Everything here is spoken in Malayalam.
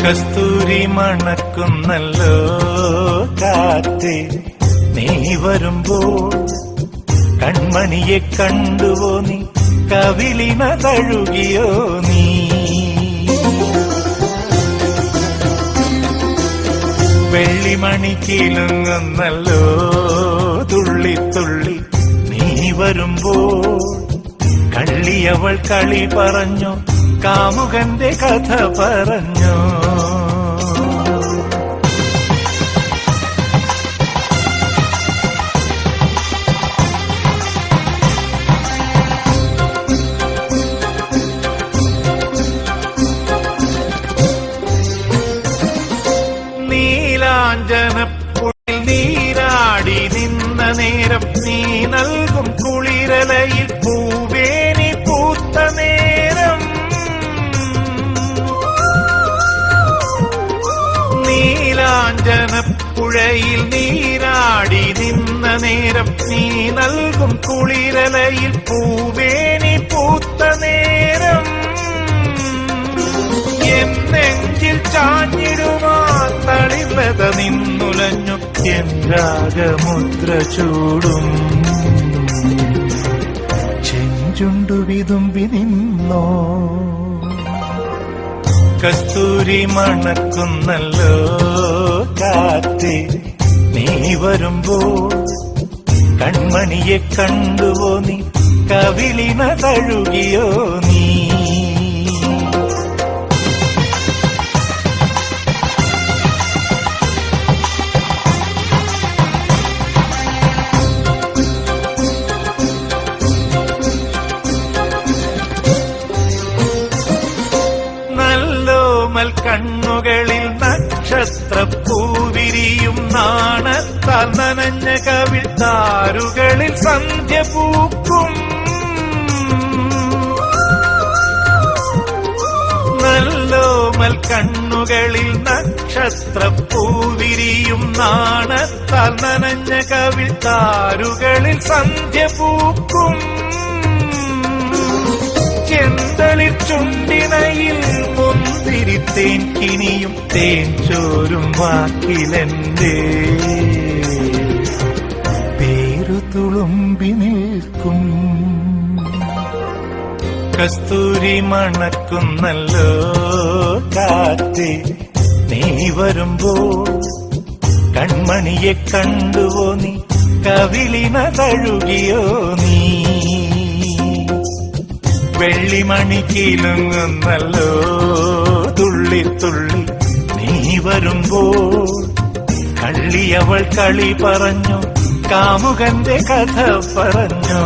കസ്തൂരി മണക്കുന്നല്ലോ കാറ്റേ, നീ വരുമ്പോൾ കൺമണിയെ കണ്ടുവോ നീ, കവിളിന തഴുകിയോ നീ. വെള്ളിമണി കിലുങ്ങുന്നല്ലോ തുള്ളി തുള്ളി, നീ വരുമ്പോൾ കള്ളിയവൾ കളി പറഞ്ഞു, കാമുകന്റെ കഥ പറഞ്ഞു. നീലാഞ്ജനപ്പുഴയിൽ നീരാടി നിന്ന നേരം, നീ നൽകും കുളിരലയിൽ പൂവേനി പൂത്ത നേരം. നീലാഞ്ജനപ്പുഴയിൽ നീരാടി നിന്ന നേരം, നീ നൽകും കുളിരലയിൽ പൂവേനി പൂത്ത നേരം. എന്നെഞ്ചിൽ ചാഞ്ഞിടുമാ തളിർലത നിന്നുലഞ്ഞു, എൻ രാഗമുദ്ര ചൂടും ചെഞ്ചുണ്ടു വിതുമ്പി നിന്നോ. കസ്തൂരി മണക്കുന്നല്ലോ കാറ്റേ, നീ വരുമ്പോൾ കൺമണിയെ കണ്ടുവോ നീ, കവിളിന തഴുകിയോ നീ. കണ്ണുകളിൽ നക്ഷത്രപ്പൂവിരിയും, നാണത്താൽ നനഞ്ഞ കവിൾ താരുകളിൽ സന്ധ്യ പൂക്കും. നല്ലോമൽ കണ്ണുകളിൽ നക്ഷത്രപ്പൂവിരിയും, നാണത്താൽ നനഞ്ഞ കവിൾ താരുകളിൽ സന്ധ്യ പൂക്കും. ചെന്തളിർ ചുണ്ടിനയിൽ മുന്തിരിത്തേൻ കിനിയും, തേൻ ചോരും വാക്കിലെന്റെ പേരു തുളുമ്പി നിൽക്കും. കസ്തൂരി മണക്കുന്നല്ലോ കാറ്റേ, നീ വരുമ്പോൾ കൺമണിയെ കണ്ടുവോ നീ, കവിളിന തഴുകിയോ നീ. വെള്ളിമണി കിലുങ്ങുന്നല്ലോ തുള്ളി തുള്ളി, നീ വരുമ്പോൾ കള്ളിയവൾ കളി പറഞ്ഞു, കാമുകന്റെ കഥ പറഞ്ഞു.